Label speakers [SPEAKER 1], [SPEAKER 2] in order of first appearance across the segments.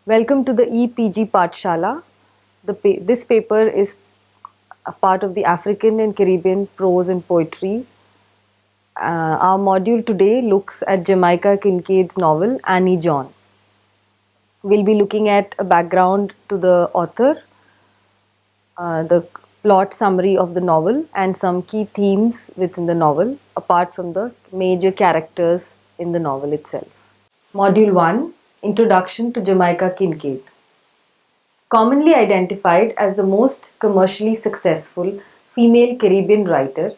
[SPEAKER 1] Welcome to the EPG Pathshala. This paper is a part of the African and Caribbean prose and poetry. Our module today looks at Jamaica Kincaid's novel Annie John. We'll be looking at a background to the author, the plot summary of the novel, and some key themes within the novel, apart from the major characters in the novel itself. Module 1, Introduction to Jamaica Kincaid. Commonly identified as the most commercially successful female Caribbean writer,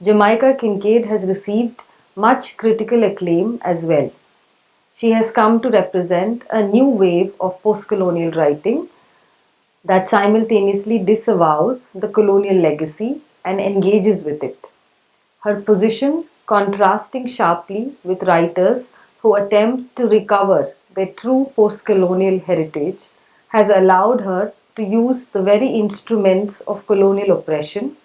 [SPEAKER 1] Jamaica Kincaid has received much critical acclaim as well. She has come to represent a new wave of post-colonial writing that simultaneously disavows the colonial legacy and engages with it. Her position, contrasting sharply with writers who attempt to recover their true post-colonial heritage, has allowed her to use the very instruments of colonial oppression,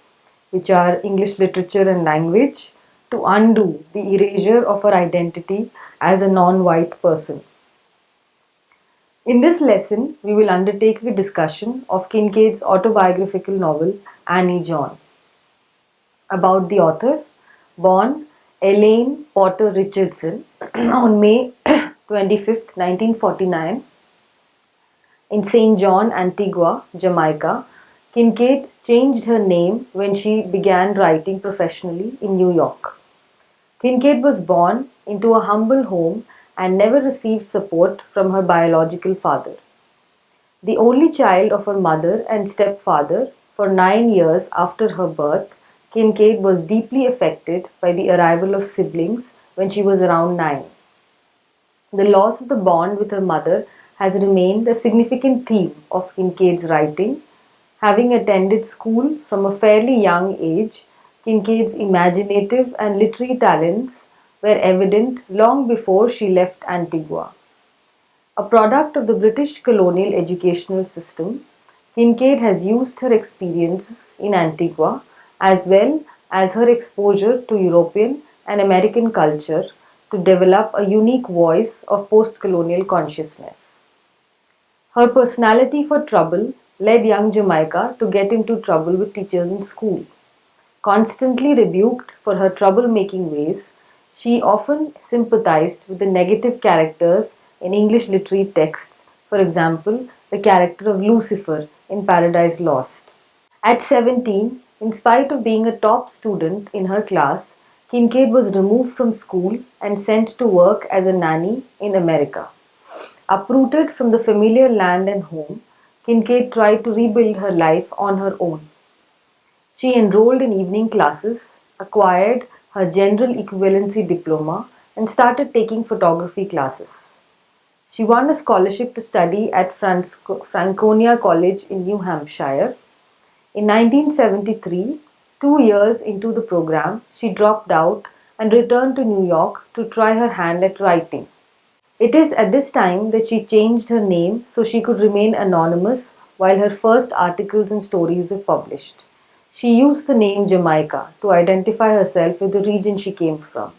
[SPEAKER 1] which are English literature and language, to undo the erasure of her identity as a non-white person. In this lesson, we will undertake a discussion of Kincaid's autobiographical novel Annie John. About the author, born Elaine Potter Richardson on May 25, 1949, in St. John, Antigua, Jamaica, Kincaid changed her name when she began writing professionally in New York. Kincaid was born into a humble home and never received support from her biological father. The only child of her mother and stepfather, for 9 years after her birth, Kincaid was deeply affected by the arrival of siblings when she was around 9. The loss of the bond with her mother has remained a significant theme of Kincaid's writing. Having attended school from a fairly young age, Kincaid's imaginative and literary talents were evident long before she left Antigua. A product of the British colonial educational system, Kincaid has used her experiences in Antigua as well as her exposure to European and American culture to develop a unique voice of post-colonial consciousness. Her personality for trouble led young Jamaica to get into trouble with teachers in school. Constantly rebuked for her troublemaking ways, she often sympathized with the negative characters in English literary texts, for example, the character of Lucifer in Paradise Lost. At 17, in spite of being a top student in her class, Kincaid was removed from school and sent to work as a nanny in America. Uprooted from the familiar land and home, Kincaid tried to rebuild her life on her own. She enrolled in evening classes, acquired her general equivalency diploma, and started taking photography classes. She won a scholarship to study at Franconia College in New Hampshire. In 1973, 2 years into the program, she dropped out and returned to New York to try her hand at writing. It is at this time that she changed her name so she could remain anonymous while her first articles and stories were published. She used the name Jamaica to identify herself with the region she came from.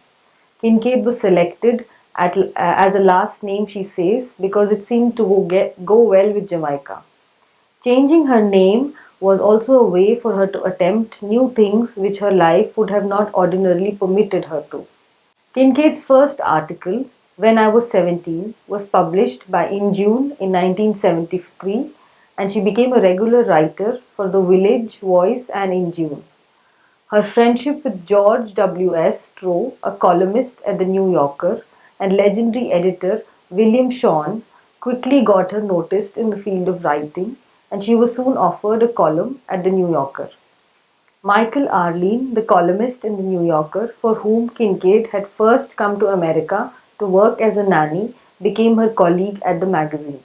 [SPEAKER 1] Kincaid was selected as a last name, she says, because it seemed to go well with Jamaica. Changing her name was also a way for her to attempt new things which her life would have not ordinarily permitted her to. Kincaid's first article, When I Was 17, was published by In June in 1973, and she became a regular writer for The Village Voice and In June. Her friendship with George W. S. Stroh, a columnist at The New Yorker, and legendary editor William Shawn quickly got her noticed in the field of writing, and she was soon offered a column at The New Yorker. Michael Arleen, the columnist in The New Yorker, for whom Kincaid had first come to America to work as a nanny, became her colleague at the magazine.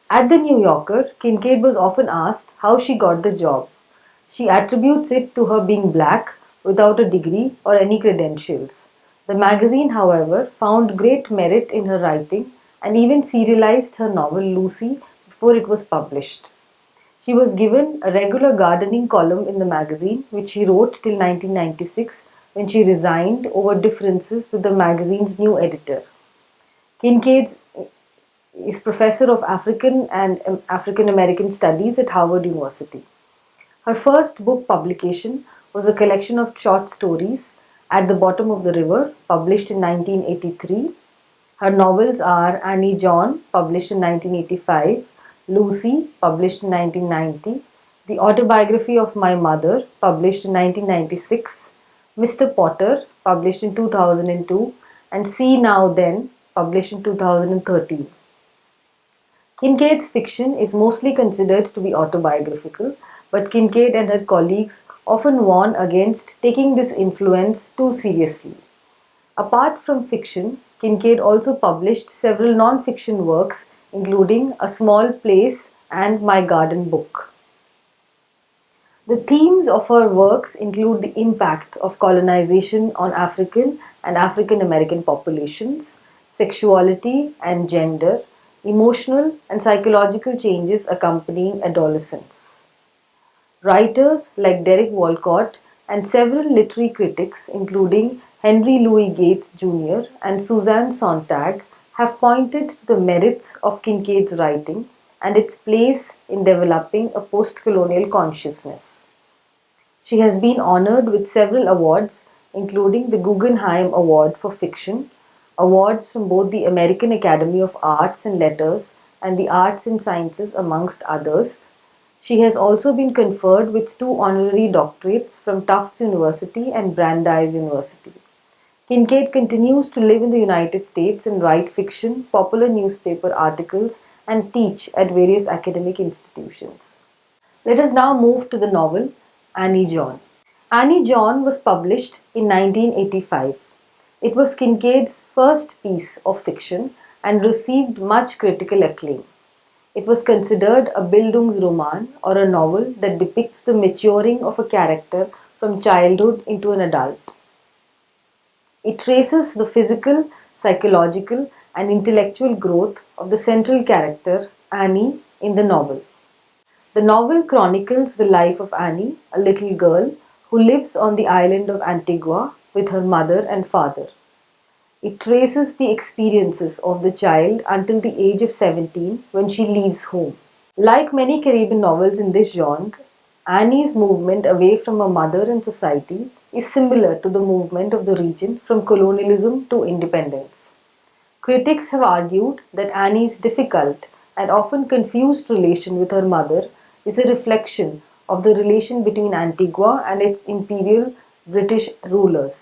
[SPEAKER 1] At The New Yorker, Kincaid was often asked how she got the job. She attributes it to her being black, without a degree or any credentials. The magazine, however, found great merit in her writing and even serialized her novel Lucy before it was published. She was given a regular gardening column in the magazine, which she wrote till 1996 when she resigned over differences with the magazine's new editor. Kincaid's is professor of African and African American Studies at Harvard University. Her first book publication was a collection of short stories, At the Bottom of the River, published in 1983. Her novels are Annie John, published in 1985, Lucy, published in 1990, The Autobiography of My Mother, published in 1996, Mr. Potter, published in 2002, and See Now Then, published in 2013. Kincaid's fiction is mostly considered to be autobiographical, but Kincaid and her colleagues often warn against taking this influence too seriously. Apart from fiction, Kincaid also published several non-fiction works, including A Small Place and My Garden Book. The themes of her works include the impact of colonization on African and African American populations, sexuality and gender, emotional and psychological changes accompanying adolescence. Writers like Derek Walcott and several literary critics, including Henry Louis Gates Jr. and Susan Sontag, have pointed to the merits of Kincaid's writing and its place in developing a post-colonial consciousness. She has been honored with several awards, including the Guggenheim Award for Fiction, awards from both the American Academy of Arts and Letters and the Arts and Sciences, amongst others. She has also been conferred with two honorary doctorates from Tufts University and Brandeis University. Kincaid continues to live in the United States and write fiction, popular newspaper articles, and teach at various academic institutions. Let us now move to the novel Annie John. Annie John was published in 1985. It was Kincaid's first piece of fiction and received much critical acclaim. It was considered a Bildungsroman, or a novel that depicts the maturing of a character from childhood into an adult. It traces the physical, psychological, and intellectual growth of the central character, Annie, in the novel. The novel chronicles the life of Annie, a little girl who lives on the island of Antigua with her mother and father. It traces the experiences of the child until the age of 17 when she leaves home. Like many Caribbean novels in this genre, Annie's movement away from her mother and society is similar to the movement of the region from colonialism to independence. Critics have argued that Annie's difficult and often confused relation with her mother is a reflection of the relation between Antigua and its imperial British rulers.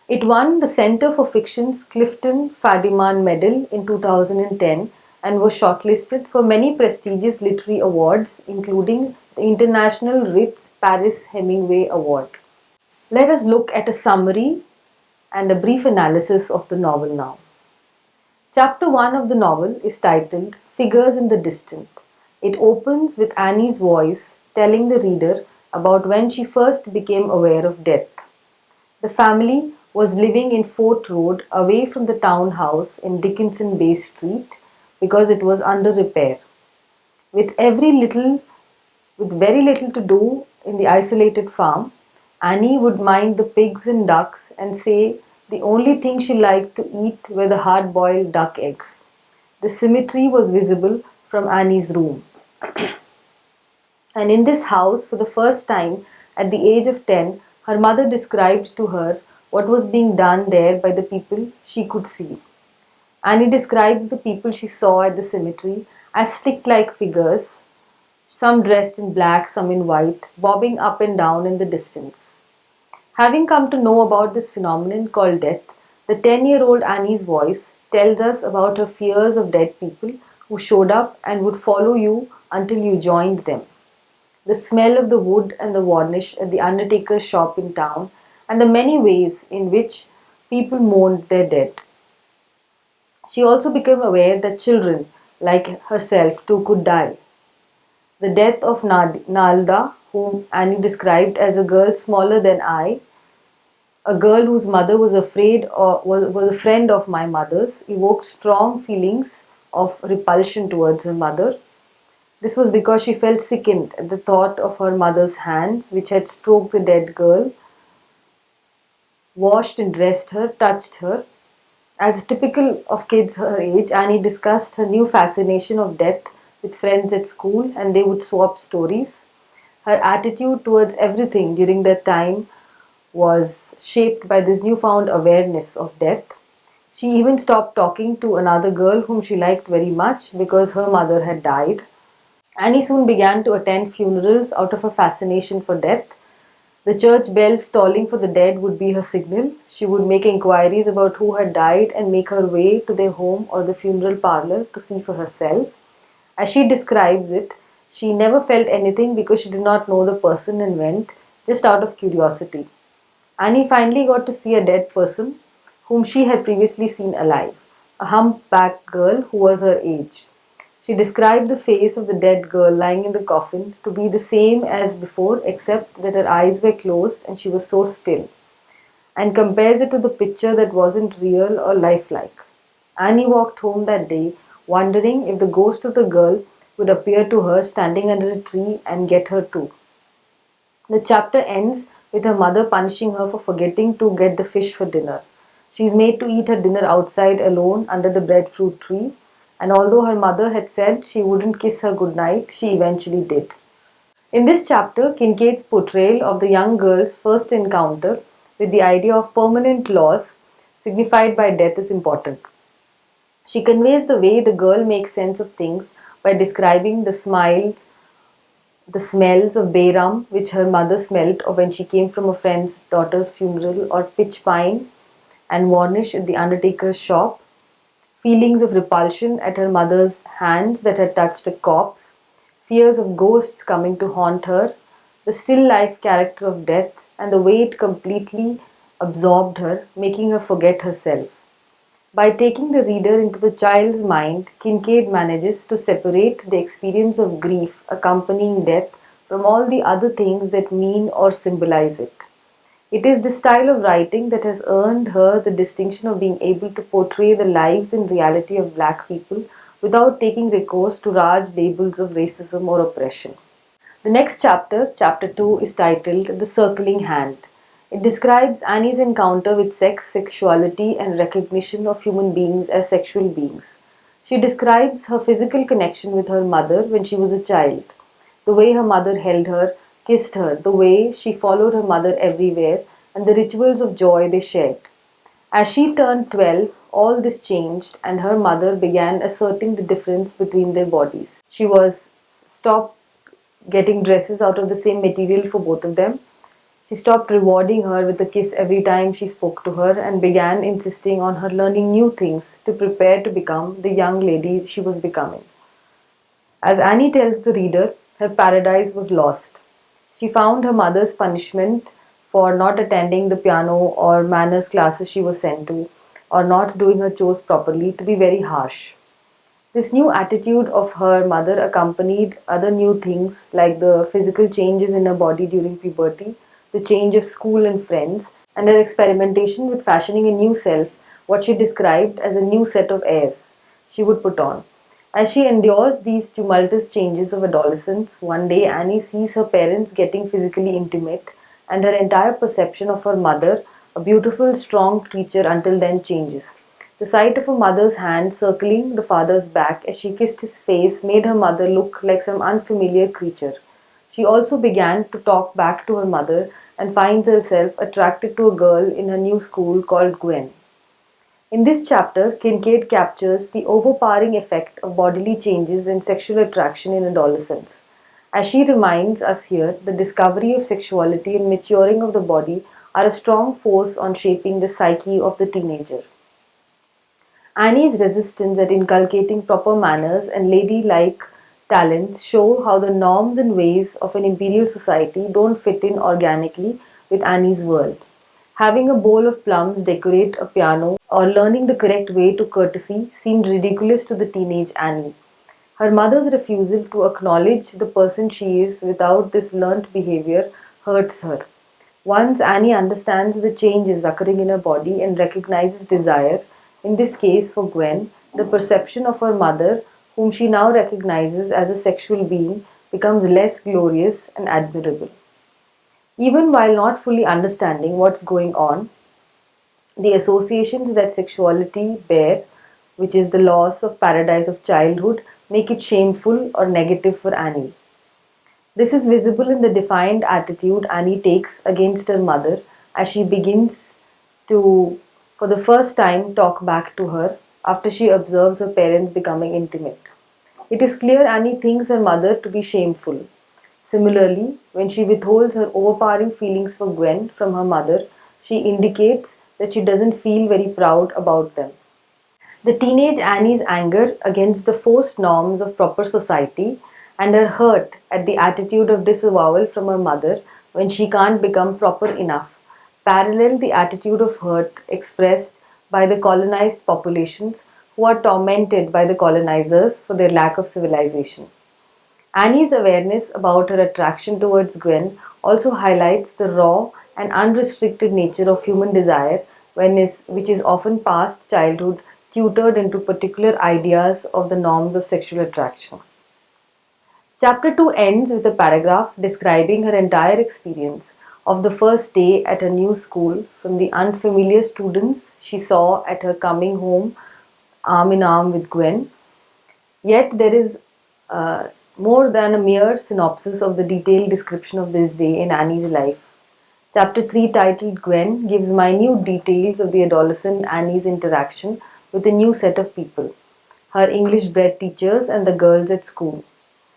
[SPEAKER 1] It won the Centre for Fiction's Clifton Fadiman Medal in 2010 and was shortlisted for many prestigious literary awards, including the International Ritz Paris Hemingway Award. Let us look at a summary and a brief analysis of the novel now. Chapter 1 of the novel is titled Figures in the Distant. It opens with Annie's voice telling the reader about when she first became aware of death. The family was living in Fort Road, away from the townhouse in Dickinson Bay Street, because it was under repair. With very little to do in the isolated farm, Annie would mind the pigs and ducks and say the only thing she liked to eat were the hard-boiled duck eggs. The cemetery was visible from Annie's room. And in this house, for the first time, at the age of 10, her mother described to her what was being done there by the people she could see. Annie describes the people she saw at the cemetery as stick-like figures, some dressed in black, some in white, bobbing up and down in the distance. Having come to know about this phenomenon called death, the 10-year-old Annie's voice tells us about her fears of dead people who showed up and would follow you until you joined them. The smell of the wood and the varnish at the undertaker's shop in town, and the many ways in which people mourned their dead. She also became aware that children, like herself too, could die. The death of Nalda, whom Annie described as a girl smaller than I, a girl whose mother was was a friend of my mother's, evoked strong feelings of repulsion towards her mother. This was because she felt sickened at the thought of her mother's hands, which had stroked the dead girl, washed and dressed her, touched her. As typical of kids her age, Annie discussed her new fascination of death with friends at school and they would swap stories. Her attitude towards everything during that time was shaped by this newfound awareness of death. She even stopped talking to another girl whom she liked very much because her mother had died. Annie soon began to attend funerals out of a fascination for death. The church bells tolling for the dead would be her signal. She would make inquiries about who had died and make her way to their home or the funeral parlor to see for herself. As she describes it, she never felt anything because she did not know the person and went just out of curiosity. Annie finally got to see a dead person whom she had previously seen alive, a humpbacked girl who was her age. She described the face of the dead girl lying in the coffin to be the same as before, except that her eyes were closed and she was so still, and compares it to the picture that wasn't real or lifelike. Annie walked home that day, wondering if the ghost of the girl would appear to her standing under a tree and get her too. The chapter ends with her mother punishing her for forgetting to get the fish for dinner. She is made to eat her dinner outside alone under the breadfruit tree, and although her mother had said she wouldn't kiss her goodnight, she eventually did. In this chapter, Kincaid's portrayal of the young girl's first encounter with the idea of permanent loss signified by death is important. She conveys the way the girl makes sense of things by describing the smells of bay rum which her mother smelt of when she came from a friend's daughter's funeral, or pitch pine and varnish at the undertaker's shop, feelings of repulsion at her mother's hands that had touched a corpse, fears of ghosts coming to haunt her, the still life character of death, and the way it completely absorbed her, making her forget herself. By taking the reader into the child's mind, Kincaid manages to separate the experience of grief accompanying death from all the other things that mean or symbolize it. It is this style of writing that has earned her the distinction of being able to portray the lives and reality of black people without taking recourse to large labels of racism or oppression. The next chapter, chapter 2, is titled The Circling Hand. It describes Annie's encounter with sex, sexuality, and recognition of human beings as sexual beings. She describes her physical connection with her mother when she was a child, the way her mother held her, kissed her, the way she followed her mother everywhere, and the rituals of joy they shared. As she turned 12, all this changed, and her mother began asserting the difference between their bodies. She was stopped getting dresses out of the same material for both of them. She stopped rewarding her with a kiss every time she spoke to her and began insisting on her learning new things to prepare to become the young lady she was becoming. As Annie tells the reader, her paradise was lost. She found her mother's punishment for not attending the piano or manners classes she was sent to, or not doing her chores properly, to be very harsh. This new attitude of her mother accompanied other new things like the physical changes in her body during puberty, the change of school and friends, and her experimentation with fashioning a new self, what she described as a new set of airs she would put on. As she endures these tumultuous changes of adolescence, one day Annie sees her parents getting physically intimate, and her entire perception of her mother, a beautiful, strong creature until then, changes. The sight of her mother's hand circling the father's back as she kissed his face made her mother look like some unfamiliar creature. She also began to talk back to her mother and finds herself attracted to a girl in her new school called Gwen. In this chapter, Kincaid captures the overpowering effect of bodily changes and sexual attraction in adolescence. As she reminds us here, the discovery of sexuality and maturing of the body are a strong force on shaping the psyche of the teenager. Annie's resistance at inculcating proper manners and ladylike talents show how the norms and ways of an imperial society don't fit in organically with Annie's world. Having a bowl of plums decorate a piano or learning the correct way to courtesy seemed ridiculous to the teenage Annie. Her mother's refusal to acknowledge the person she is without this learnt behavior hurts her. Once Annie understands the changes occurring in her body and recognizes desire, in this case for Gwen, the perception of her mother, whom she now recognizes as a sexual being, becomes less glorious and admirable. Even while not fully understanding what's going on, The associations that sexuality bear, which is the loss of paradise of childhood, make it shameful or negative for Annie. This is visible in the defiant attitude Annie takes against her mother as she begins to, for the first time, talk back to her after she observes her parents becoming intimate. It is clear Annie thinks her mother to be shameful. Similarly, when she withholds her overpowering feelings for Gwen from her mother, she indicates that she doesn't feel very proud about them. The teenage Annie's anger against the forced norms of proper society and her hurt at the attitude of disavowal from her mother when she can't become proper enough parallel the attitude of hurt expressed by the colonized populations who are tormented by the colonizers for their lack of civilization. Annie's awareness about her attraction towards Gwen also highlights the raw and unrestricted nature of human desire which is often past childhood tutored into particular ideas of the norms of sexual attraction. Chapter 2 ends with a paragraph describing her entire experience of the first day at her new school from the unfamiliar students she saw at her coming home arm in arm with Gwen. Yet there is more than a mere synopsis of the detailed description of this day in Annie's life. Chapter 3, titled Gwen, gives minute details of the adolescent Annie's interaction with a new set of people, her English bred teachers and the girls at school.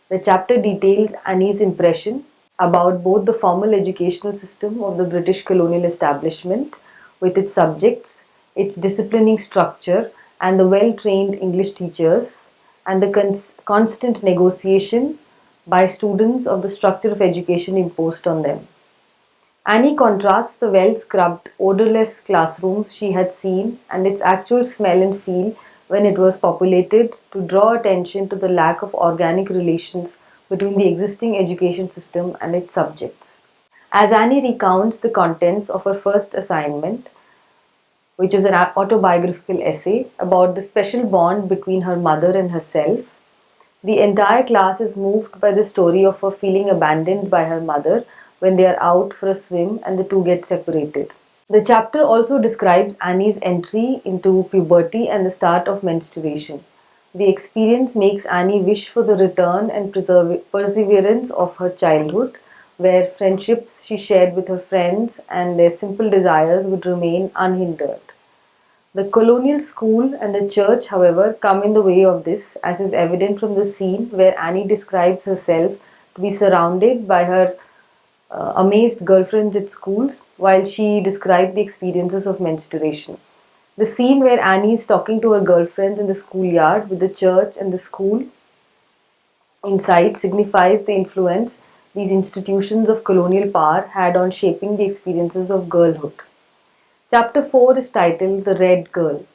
[SPEAKER 1] The chapter details Annie's impression about both the formal educational system of the British colonial establishment with its subjects, its disciplining structure, and the well trained English teachers, and the constant negotiation by students of the structure of education imposed on them. Annie contrasts the well scrubbed, odorless classrooms she had seen and its actual smell and feel when it was populated to draw attention to the lack of organic relations between the existing education system and its subjects. As Annie recounts the contents of her first assignment, which was an autobiographical essay about the special bond between her mother and herself, the entire class is moved by the story of her feeling abandoned by her mother when they are out for a swim and the two get separated. The chapter also describes Annie's entry into puberty and the start of menstruation. The experience makes Annie wish for the return and perseverance of her childhood, where friendships she shared with her friends and their simple desires would remain unhindered. The colonial school and the church, however, come in the way of this, as is evident from the scene where Annie describes herself to be surrounded by her amazed girlfriends at schools while she described the experiences of menstruation. The scene where Annie is talking to her girlfriends in the schoolyard with the church and the school inside signifies the influence these institutions of colonial power had on shaping the experiences of girlhood. Chapter 4 is titled The Red Girl.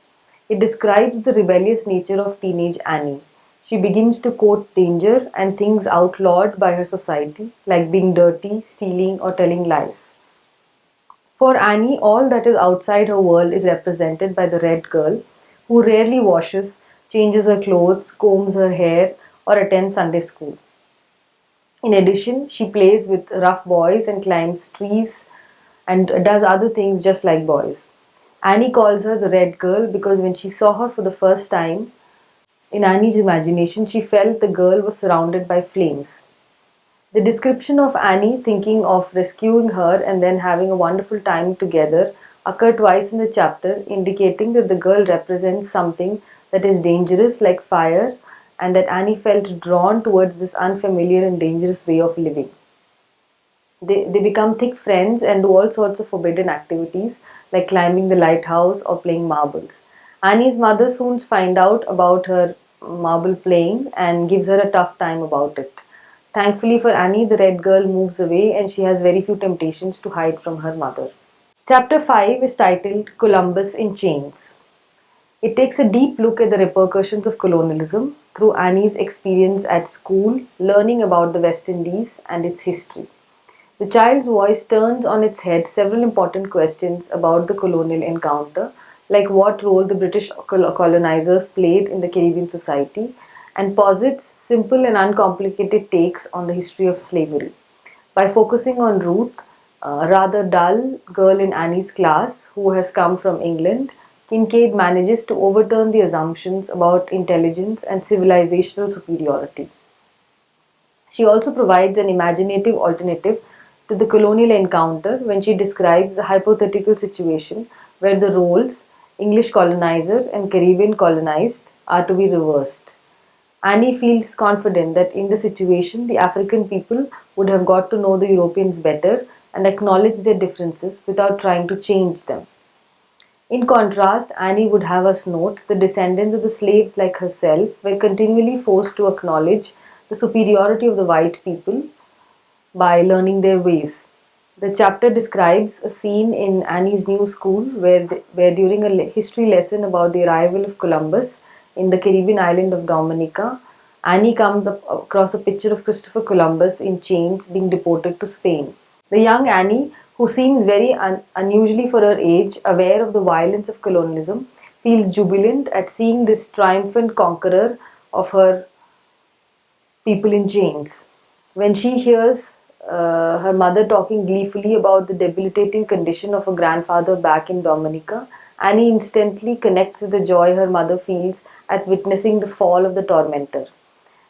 [SPEAKER 1] It describes the rebellious nature of teenage Annie. She begins to court danger and things outlawed by her society, like being dirty, stealing, or telling lies. For Annie, all that is outside her world is represented by the red girl, who rarely washes, changes her clothes, combs her hair, or attends Sunday school. In addition, she plays with rough boys and climbs trees and does other things just like boys. Annie calls her the red girl because when she saw her for the first time, in Annie's imagination, she felt the girl was surrounded by flames. The description of Annie thinking of rescuing her and then having a wonderful time together occur twice in the chapter, indicating that the girl represents something that is dangerous like fire and that Annie felt drawn towards this unfamiliar and dangerous way of living. They become thick friends and do all sorts of forbidden activities like climbing the lighthouse or playing marbles. Annie's mother soon finds out about her marble playing and gives her a tough time about it. Thankfully for Annie, the red girl moves away and she has very few temptations to hide from her mother. Chapter 5 is titled Columbus in Chains. It takes a deep look at the repercussions of colonialism through Annie's experience at school, learning about the West Indies and its history. The child's voice turns on its head several important questions about the colonial encounter, like what role the British colonizers played in the Caribbean society, and posits simple and uncomplicated takes on the history of slavery. By focusing on Ruth, a rather dull girl in Annie's class who has come from England, Kincaid manages to overturn the assumptions about intelligence and civilizational superiority. She also provides an imaginative alternative to the colonial encounter when she describes a hypothetical situation where the roles, English colonizer and Caribbean colonized, are to be reversed. Annie feels confident that in the situation, the African people would have got to know the Europeans better and acknowledge their differences without trying to change them. In contrast, Annie would have us note the descendants of the slaves like herself were continually forced to acknowledge the superiority of the white people by learning their ways. The chapter describes a scene in Annie's new school where during a history lesson about the arrival of Columbus in the Caribbean island of Dominica, Annie comes across a picture of Christopher Columbus in chains being deported to Spain. The young Annie, who seems very unusually for her age, aware of the violence of colonialism, feels jubilant at seeing this triumphant conqueror of her people in chains. When she hears her mother talking gleefully about the debilitating condition of her grandfather back in Dominica, Annie instantly connects with the joy her mother feels at witnessing the fall of the tormentor.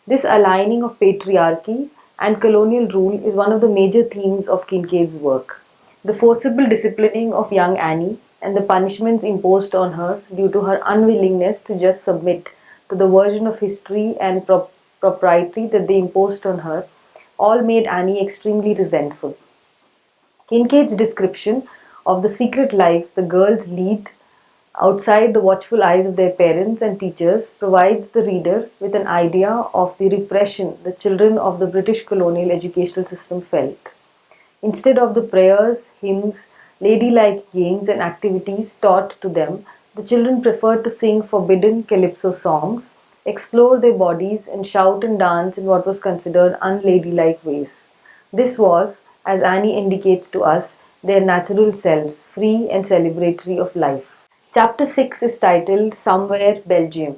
[SPEAKER 1] This aligning of patriarchy and colonial rule is one of the major themes of Kincaid's work. The forcible disciplining of young Annie and the punishments imposed on her due to her unwillingness to just submit to the version of history and propriety that they imposed on her all made Annie extremely resentful. Kincaid's description of the secret lives the girls lead outside the watchful eyes of their parents and teachers provides the reader with an idea of the repression the children of the British colonial educational system felt. Instead of the prayers, hymns, ladylike games, and activities taught to them, the children preferred to sing forbidden calypso songs, explore their bodies, and shout and dance in what was considered unladylike ways. This was, as Annie indicates to us, their natural selves, free and celebratory of life. Chapter 6 is titled Somewhere Belgium.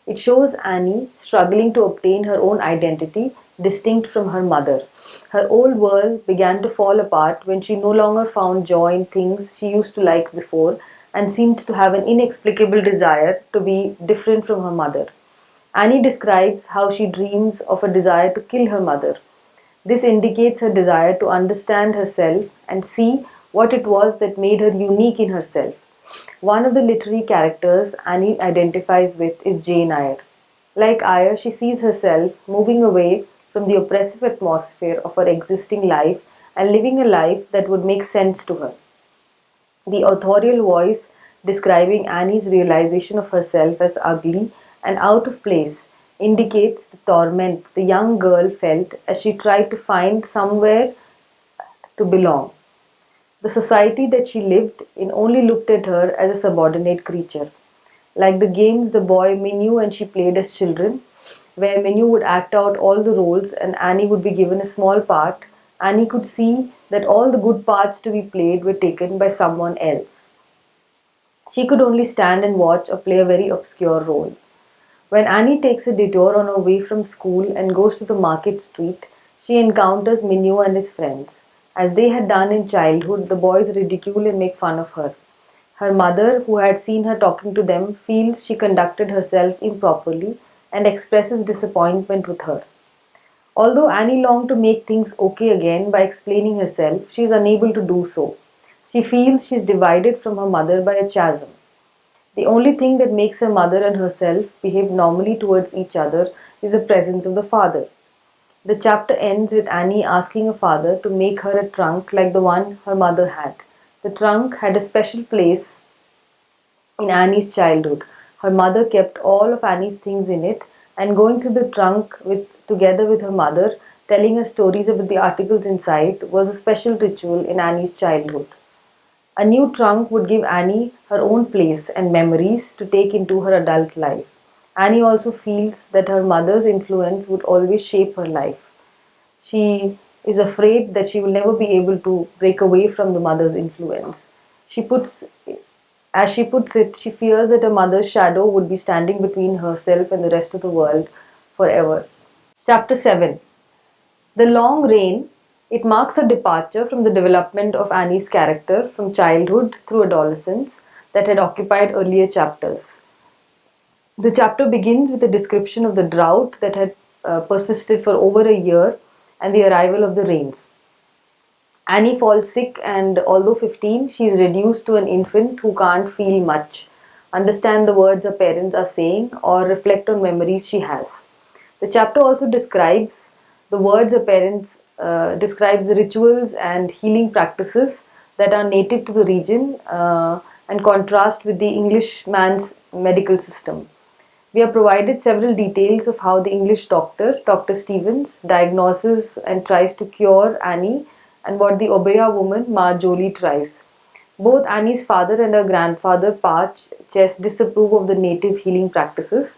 [SPEAKER 1] It shows Annie struggling to obtain her own identity distinct from her mother. Her old world began to fall apart when she no longer found joy in things she used to like before and seemed to have an inexplicable desire to be different from her mother. Annie describes how she dreams of a desire to kill her mother. This indicates her desire to understand herself and see what it was that made her unique in herself. One of the literary characters Annie identifies with is Jane Eyre. Like Eyre, she sees herself moving away from the oppressive atmosphere of her existing life and living a life that would make sense to her. The authorial voice describing Annie's realization of herself as ugly and out of place indicates the torment the young girl felt as she tried to find somewhere to belong. The society that she lived in only looked at her as a subordinate creature. Like the games the boy Minu and she played as children, where Minu would act out all the roles and Annie would be given a small part, Annie could see that all the good parts to be played were taken by someone else. She could only stand and watch or play a very obscure role. When Annie takes a detour on her way from school and goes to the market street, she encounters Minu and his friends. As they had done in childhood, the boys ridicule and make fun of her. Her mother, who had seen her talking to them, feels she conducted herself improperly and expresses disappointment with her. Although Annie longed to make things okay again by explaining herself, she is unable to do so. She feels she is divided from her mother by a chasm. The only thing that makes her mother and herself behave normally towards each other is the presence of the father. The chapter ends with Annie asking her father to make her a trunk like the one her mother had. The trunk had a special place in Annie's childhood. Her mother kept all of Annie's things in it, and going through the trunk together with her mother, telling her stories about the articles inside, was a special ritual in Annie's childhood. A new trunk would give Annie her own place and memories to take into her adult life. Annie also feels that her mother's influence would always shape her life. She is afraid that she will never be able to break away from the mother's influence. She puts, as she puts it, she fears that her mother's shadow would be standing between herself and the rest of the world forever. Chapter 7. The long rain It marks a departure from the development of Annie's character from childhood through adolescence that had occupied earlier chapters. The chapter begins with a description of the drought that had persisted for over a year and the arrival of the rains. Annie falls sick, and although 15, she is reduced to an infant who can't feel much, understand the words her parents are saying, or reflect on memories she has. The chapter also describes the words her parents describes the rituals and healing practices that are native to the region and contrast with the Englishman's medical system. We are provided several details of how the English doctor, Dr. Stevens, diagnoses and tries to cure Annie, and what the Obeah woman, Ma Jolie, tries. Both Annie's father and her grandfather, Parch Chess, disapprove of the native healing practices.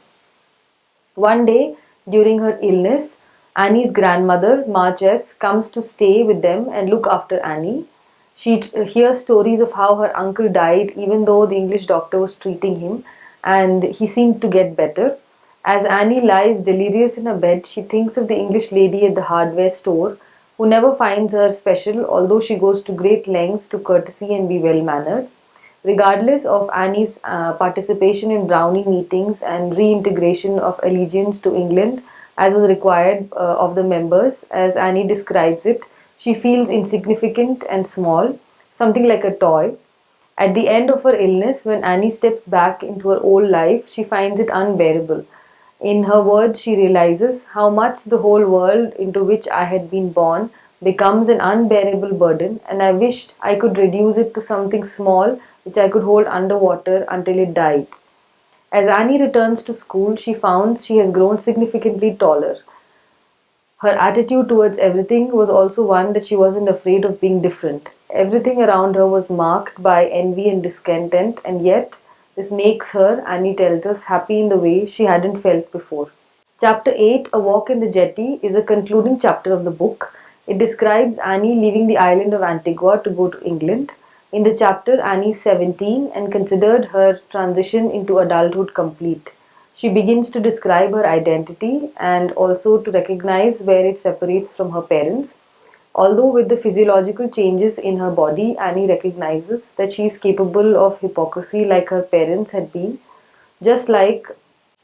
[SPEAKER 1] One day, during her illness, Annie's grandmother, Ma Chess, comes to stay with them and look after Annie. She hears stories of how her uncle died even though the English doctor was treating him, and he seemed to get better. As Annie lies delirious in her bed, she thinks of the English lady at the hardware store who never finds her special, although she goes to great lengths to courtesy and be well mannered. Regardless of Annie's participation in Brownie meetings and reintegration of allegiance to England, as was required of the members, as Annie describes it, she feels insignificant and small, something like a toy. At the end of her illness, when Annie steps back into her old life, she finds it unbearable. In her words, she realizes how much the whole world into which I had been born becomes an unbearable burden, and I wished I could reduce it to something small which I could hold underwater until it died. As Annie returns to school, she finds she has grown significantly taller. Her attitude towards everything was also one that she wasn't afraid of being different. Everything around her was marked by envy and discontent, and yet this makes her, Annie tells us, happy in the way she hadn't felt before. Chapter 8, A Walk in the Jetty, is a concluding chapter of the book. It describes Annie leaving the island of Antigua to go to England. In the chapter, Annie is 17 and considered her transition into adulthood complete. She begins to describe her identity and also to recognize where it separates from her parents. Although with the physiological changes in her body, Annie recognizes that she is capable of hypocrisy like her parents had been, just like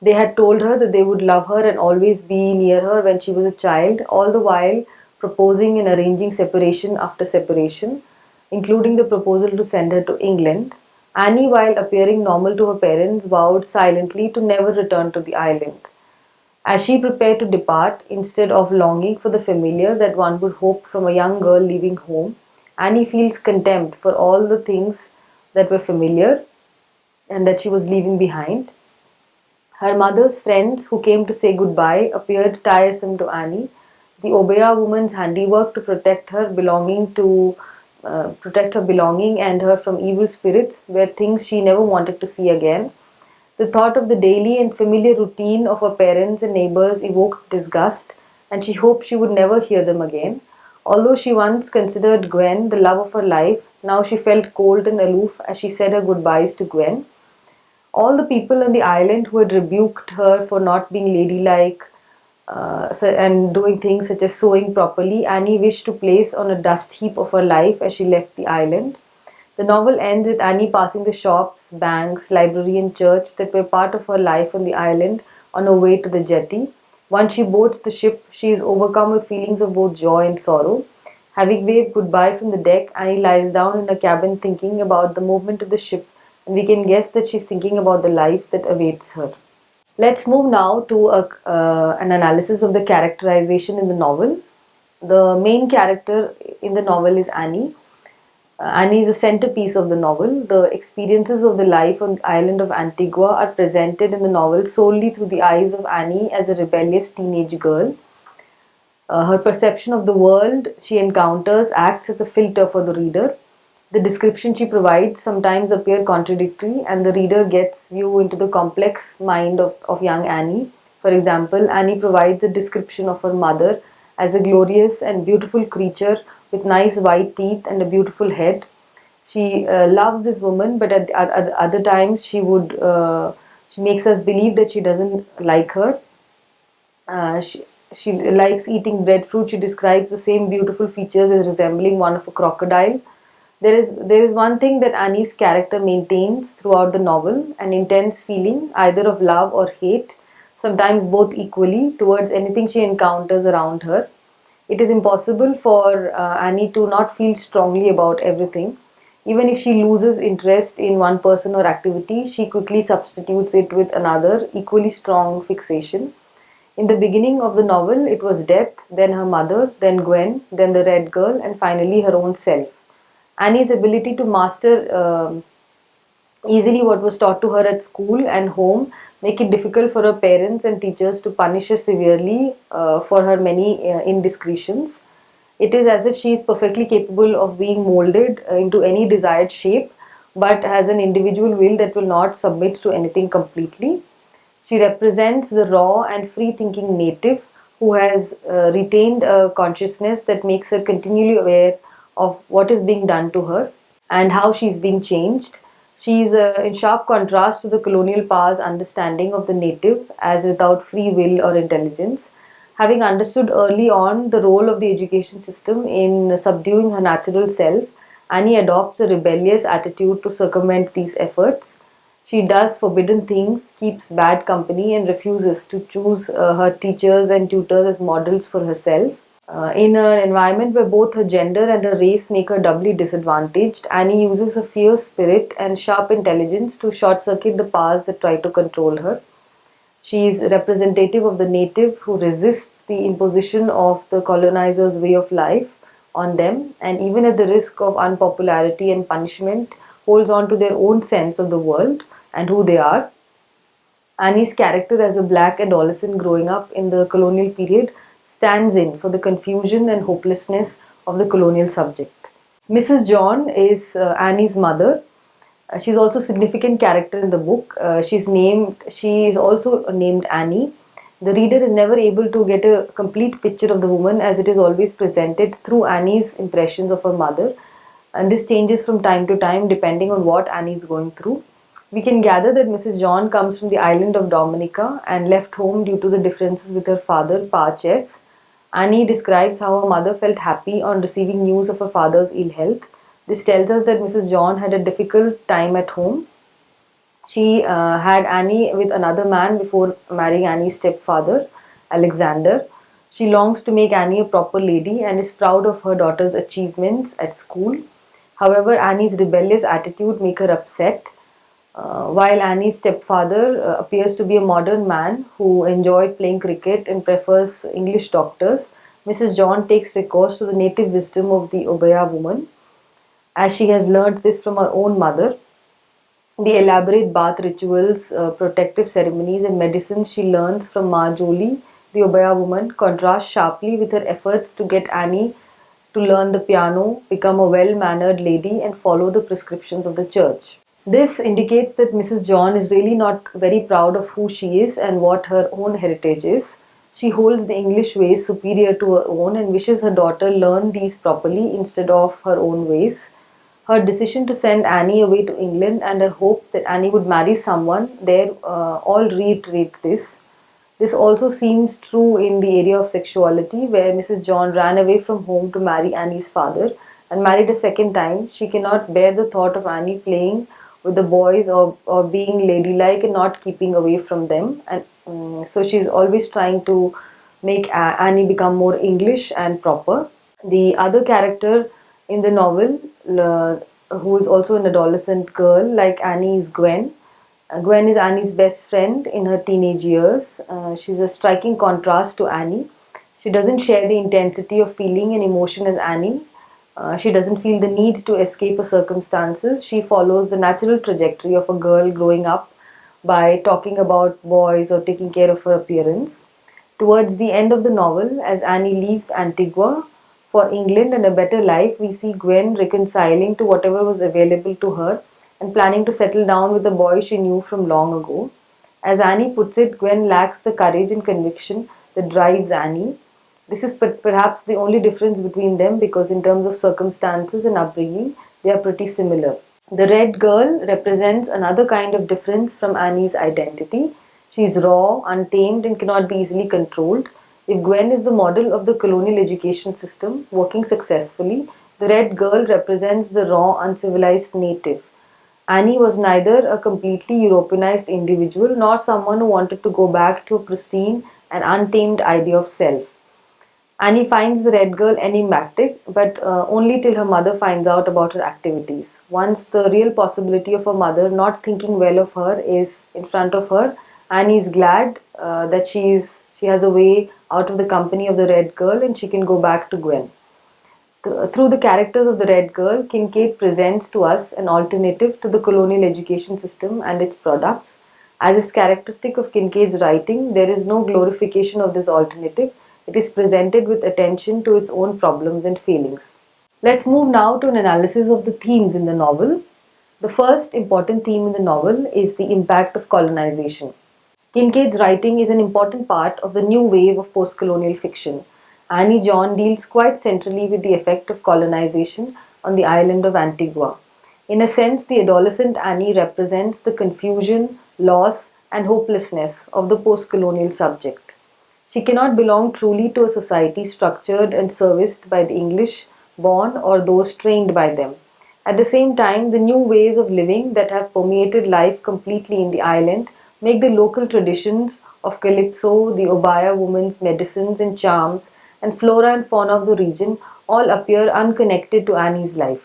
[SPEAKER 1] they had told her that they would love her and always be near her when she was a child, all the while proposing and arranging separation after separation, including the proposal to send her to England. Annie, while appearing normal to her parents, vowed silently to never return to the island. As she prepared to depart, instead of longing for the familiar that one would hope from a young girl leaving home, Annie feels contempt for all the things that were familiar and that she was leaving behind. Her mother's friends who came to say goodbye appeared tiresome to Annie. The Obeah woman's handiwork to protect her belonging and her from evil spirits were things she never wanted to see again. The thought of the daily and familiar routine of her parents and neighbors evoked disgust, and she hoped she would never hear them again. Although she once considered Gwen the love of her life, now she felt cold and aloof as she said her goodbyes to Gwen. All the people on the island who had rebuked her for not being ladylike and doing things such as sewing properly, Annie wished to place on a dust heap of her life as she left the island. The novel ends with Annie passing the shops, banks, library, and church that were part of her life on the island on her way to the jetty. Once she boards the ship, she is overcome with feelings of both joy and sorrow. Having waved goodbye from the deck, Annie lies down in her cabin thinking about the movement of the ship, and we can guess that she's thinking about the life that awaits her. Let's move now to an analysis of the characterization in the novel. The main character in the novel is Annie. Annie is the centerpiece of the novel. The experiences of the life on the island of Antigua are presented in the novel solely through the eyes of Annie as a rebellious teenage girl. Her perception of the world she encounters acts as a filter for the reader. The description she provides sometimes appear contradictory, and the reader gets view into the complex mind of young Annie. For example, Annie provides a description of her mother as a glorious and beautiful creature with nice white teeth and a beautiful head. She loves this woman, but at other times she makes us believe that she doesn't like her. She likes eating breadfruit. She describes the same beautiful features as resembling one of a crocodile. There is one thing that Annie's character maintains throughout the novel, an intense feeling either of love or hate, sometimes both equally, towards anything she encounters around her. It is impossible for Annie to not feel strongly about everything. Even if she loses interest in one person or activity, she quickly substitutes it with another equally strong fixation. In the beginning of the novel, it was death, then her mother, then Gwen, then the Red Girl, and finally her own self. Annie's ability to master easily what was taught to her at school and home make it difficult for her parents and teachers to punish her severely for her many indiscretions. It is as if she is perfectly capable of being molded into any desired shape, but has an individual will that will not submit to anything completely. She represents the raw and free thinking native who has retained a consciousness that makes her continually aware of what is being done to her and how she's being changed. She is in sharp contrast to the colonial power's understanding of the native as without free will or intelligence. Having understood early on the role of the education system in subduing her natural self, Annie adopts a rebellious attitude to circumvent these efforts. She does forbidden things, keeps bad company, and refuses to choose her teachers and tutors as models for herself. In an environment where both her gender and her race make her doubly disadvantaged, Annie uses her fierce spirit and sharp intelligence to short circuit the powers that try to control her. She is representative of the native who resists the imposition of the colonizer's way of life on them, and even at the risk of unpopularity and punishment, holds on to their own sense of the world and who they are. Annie's character as a black adolescent growing up in the colonial period stands in for the confusion and hopelessness of the colonial subject. Mrs. John is Annie's mother. She's also a significant character in the book. She is also named Annie. The reader is never able to get a complete picture of the woman as it is always presented through Annie's impressions of her mother. And this changes from time to time depending on what Annie is going through. We can gather that Mrs. John comes from the island of Dominica and left home due to the differences with her father, Pa Chess. Annie describes how her mother felt happy on receiving news of her father's ill health. This tells us that Mrs. John had a difficult time at home. She had Annie with another man before marrying Annie's stepfather, Alexander. She longs to make Annie a proper lady and is proud of her daughter's achievements at school. However, Annie's rebellious attitude make her upset. While Annie's stepfather appears to be a modern man who enjoyed playing cricket and prefers English doctors, Mrs. John takes recourse to the native wisdom of the Obaya woman, as she has learnt this from her own mother. The elaborate bath rituals, protective ceremonies, and medicines she learns from Ma Jolie, the Obaya woman, contrast sharply with her efforts to get Annie to learn the piano, become a well mannered lady, and follow the prescriptions of the church. This indicates that Mrs. John is really not very proud of who she is and what her own heritage is. She holds the English ways superior to her own and wishes her daughter learn these properly instead of her own ways. Her decision to send Annie away to England and her hope that Annie would marry someone there all reiterate this. This also seems true in the area of sexuality, where Mrs. John ran away from home to marry Annie's father and married a second time. She cannot bear the thought of Annie playing with the boys or being ladylike and not keeping away from them. And so she's always trying to make Annie become more English and proper. The other character in the novel, who is also an adolescent girl like Annie, is Gwen. Gwen is Annie's best friend in her teenage years. She's a striking contrast to Annie. She doesn't share the intensity of feeling and emotion as Annie. She doesn't feel the need to escape her circumstances. She follows the natural trajectory of a girl growing up by talking about boys or taking care of her appearance. Towards the end of the novel, as Annie leaves Antigua for England and a better life, we see Gwen reconciling to whatever was available to her and planning to settle down with a boy she knew from long ago. As Annie puts it, Gwen lacks the courage and conviction that drives Annie. This is perhaps the only difference between them because, in terms of circumstances and upbringing, they are pretty similar. The red girl represents another kind of difference from Annie's identity. She is raw, untamed, and cannot be easily controlled. If Gwen is the model of the colonial education system working successfully, the red girl represents the raw, uncivilized native. Annie was neither a completely Europeanized individual nor someone who wanted to go back to a pristine and untamed idea of self. Annie finds the red girl enigmatic, but only till her mother finds out about her activities. Once the real possibility of her mother not thinking well of her is in front of her, Annie is glad that she has a way out of the company of the red girl and she can go back to Gwen. Through the characters of the Red Girl, Kincaid presents to us an alternative to the colonial education system and its products. As is characteristic of Kincaid's writing, there is no glorification of this alternative. It is presented with attention to its own problems and failings. Let's move now to an analysis of the themes in the novel. The first important theme in the novel is the impact of colonization. Kincaid's writing is an important part of the new wave of post-colonial fiction. Annie John deals quite centrally with the effect of colonization on the island of Antigua. In a sense, the adolescent Annie represents the confusion, loss, and hopelessness of the post-colonial subject. She cannot belong truly to a society structured and serviced by the English born or those trained by them. At the same time, the new ways of living that have permeated life completely in the island make the local traditions of calypso, the Obaya woman's medicines and charms, and flora and fauna of the region all appear unconnected to Annie's life.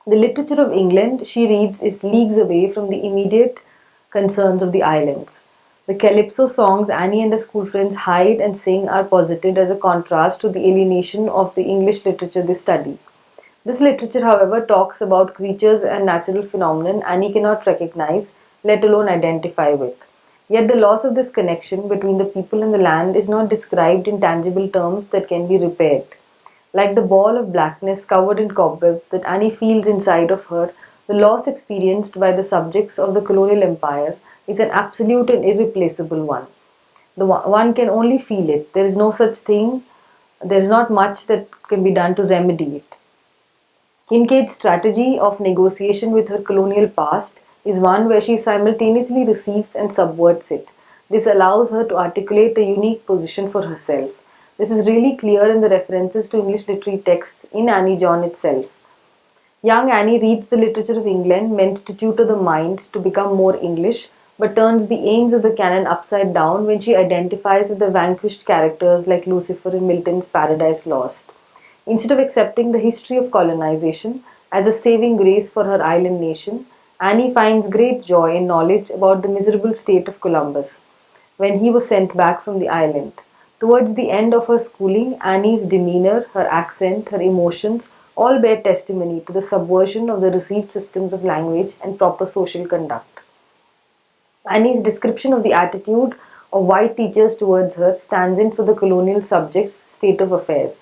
[SPEAKER 1] The literature of England she reads is leagues away from the immediate concerns of the islands. The calypso songs Annie and her school friends hide and sing are posited as a contrast to the alienation of the English literature they study. This literature, however, talks about creatures and natural phenomena Annie cannot recognize, let alone identify with. Yet the loss of this connection between the people and the land is not described in tangible terms that can be repaired. Like the ball of blackness covered in cobwebs that Annie feels inside of her, the loss experienced by the subjects of the colonial empire is an absolute and irreplaceable one. One can only feel it. There is no such thing, there is not much that can be done to remedy it. Kincaid's strategy of negotiation with her colonial past is one where she simultaneously receives and subverts it. This allows her to articulate a unique position for herself. This is really clear in the references to English literary texts in Annie John itself. Young Annie reads the literature of England meant to tutor the mind to become more English, but turns the aims of the canon upside down when she identifies with the vanquished characters like Lucifer in Milton's Paradise Lost. Instead of accepting the history of colonization as a saving grace for her island nation, Annie finds great joy in knowledge about the miserable state of Columbus when he was sent back from the island. Towards the end of her schooling, Annie's demeanor, her accent, her emotions all bear testimony to the subversion of the received systems of language and proper social conduct. Annie's description of the attitude of white teachers towards her stands in for the colonial subject's state of affairs.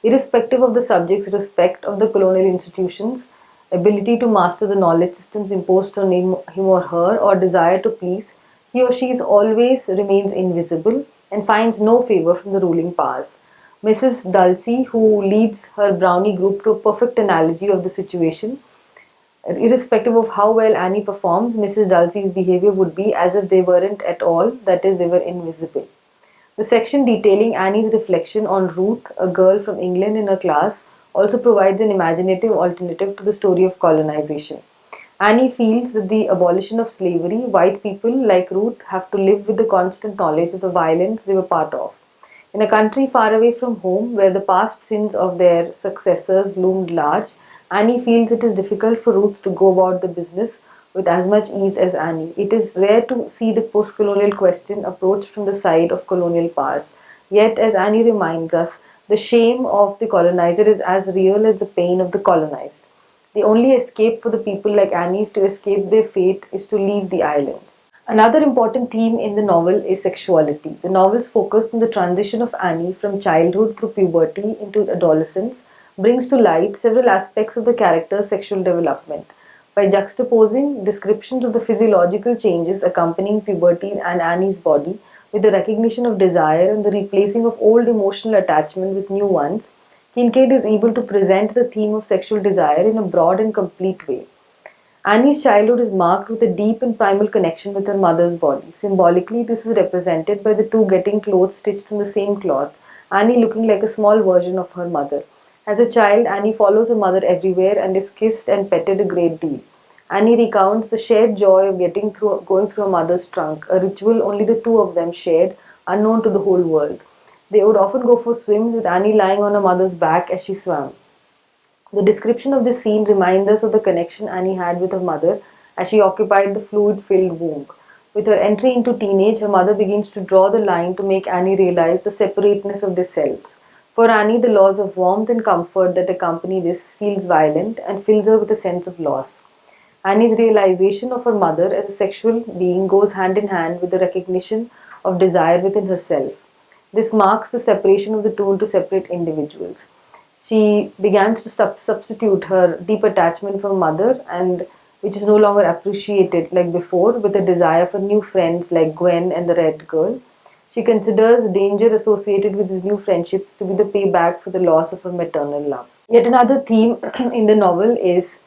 [SPEAKER 1] Irrespective of the subject's respect of the colonial institutions, ability to master the knowledge systems imposed on him or her, or desire to please, he or she always remains invisible and finds no favor from the ruling powers. Mrs. Dulcie, who leads her brownie group to a perfect analogy of the situation, irrespective of how well Annie performs, Mrs. Dulcie's behavior would be as if they weren't at all, that is, they were invisible. The section detailing Annie's reflection on Ruth, a girl from England in her class, also provides an imaginative alternative to the story of colonization. Annie feels that the abolition of slavery, white people like Ruth have to live with the constant knowledge of the violence they were part of. In a country far away from home, where the past sins of their successors loomed large, Annie feels it is difficult for Ruth to go about the business with as much ease as Annie. It is rare to see the post-colonial question approached from the side of colonial powers. Yet, as Annie reminds us, the shame of the colonizer is as real as the pain of the colonized. The only escape for the people like Annie is to escape their fate is to leave the island. Another important theme in the novel is sexuality. The novel's focus on the transition of Annie from childhood through puberty into adolescence brings to light several aspects of the character's sexual development. By juxtaposing descriptions of the physiological changes accompanying puberty and Annie's body with the recognition of desire and the replacing of old emotional attachment with new ones, Kincaid is able to present the theme of sexual desire in a broad and complete way. Annie's childhood is marked with a deep and primal connection with her mother's body. Symbolically, this is represented by the two getting clothes stitched from the same cloth, Annie looking like a small version of her mother. As a child, Annie follows her mother everywhere and is kissed and petted a great deal. Annie recounts the shared joy of going through her mother's trunk, a ritual only the two of them shared, unknown to the whole world. They would often go for swims with Annie lying on her mother's back as she swam. The description of this scene reminds us of the connection Annie had with her mother as she occupied the fluid filled womb. With her entry into teenage, her mother begins to draw the line to make Annie realize the separateness of their selves. For Annie, the loss of warmth and comfort that accompany this feels violent and fills her with a sense of loss. Annie's realization of her mother as a sexual being goes hand in hand with the recognition of desire within herself. This marks the separation of the two into separate individuals. She began to substitute her deep attachment for mother, and which is no longer appreciated like before, with a desire for new friends like Gwen and the Red Girl. She considers danger associated with these new friendships to be the payback for the loss of her maternal love. Yet another theme in the novel is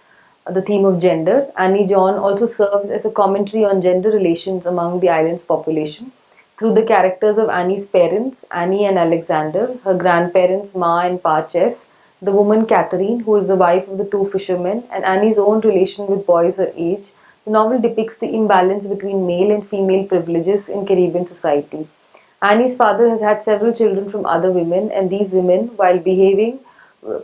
[SPEAKER 1] the theme of gender. Annie John also serves as a commentary on gender relations among the island's population through the characters of Annie's parents, Annie and Alexander, her grandparents, Ma and Pa Chess, the woman Catherine, who is the wife of the two fishermen, and Annie's own relation with boys her age. The novel depicts the imbalance between male and female privileges in Caribbean society. Annie's father has had several children from other women, and these women, while behaving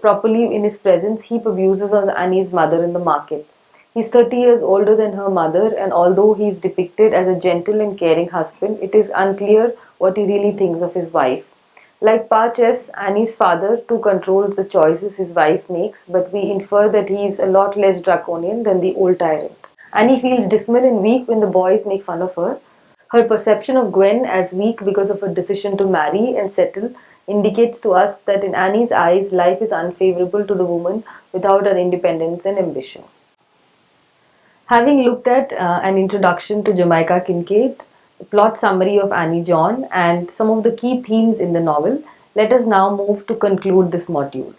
[SPEAKER 1] properly in his presence, heap abuses on Annie's mother in the market. He's 30 years older than her mother, and although he is depicted as a gentle and caring husband, it is unclear what he really thinks of his wife. Like Parches, Annie's father too controls the choices his wife makes, but we infer that he is a lot less draconian than the old tyrant. Annie feels dismal and weak when the boys make fun of her. Her perception of Gwen as weak because of her decision to marry and settle indicates to us that in Annie's eyes, life is unfavorable to the woman without an independence and ambition. Having looked at an introduction to Jamaica Kincaid, the plot summary of Annie John, and some of the key themes in the novel, let us now move to conclude this module.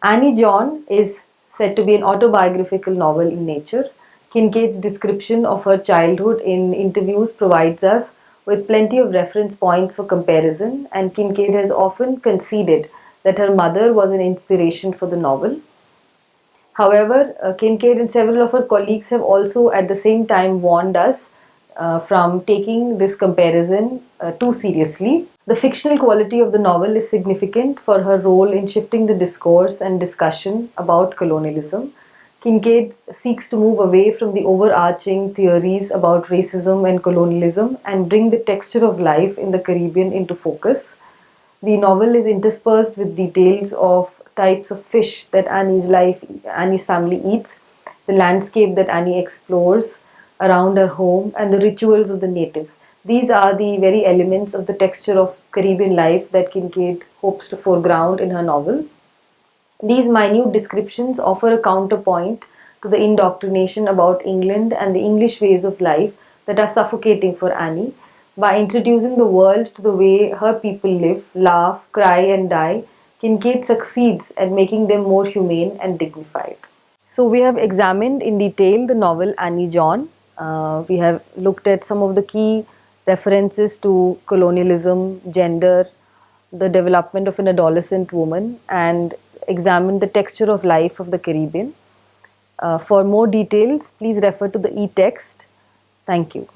[SPEAKER 1] Annie John is said to be an autobiographical novel in nature. Kincaid's description of her childhood in interviews provides us with plenty of reference points for comparison, and Kincaid has often conceded that her mother was an inspiration for the novel. However, Kincaid and several of her colleagues have also at the same time warned us from taking this comparison too seriously. The fictional quality of the novel is significant for her role in shifting the discourse and discussion about colonialism. Kincaid seeks to move away from the overarching theories about racism and colonialism and bring the texture of life in the Caribbean into focus. The novel is interspersed with details of types of fish that Annie's family eats, the landscape that Annie explores around her home, and the rituals of the natives. These are the very elements of the texture of Caribbean life that Kincaid hopes to foreground in her novel. These minute descriptions offer a counterpoint to the indoctrination about England and the English ways of life that are suffocating for Annie. By introducing the world to the way her people live, laugh, cry, and die, Kincaid succeeds at making them more humane and dignified. So, we have examined in detail the novel Annie John. We have looked at some of the key references to colonialism, gender, the development of an adolescent woman, and examined the texture of life of the Caribbean. For more details, please refer to the e text. Thank you.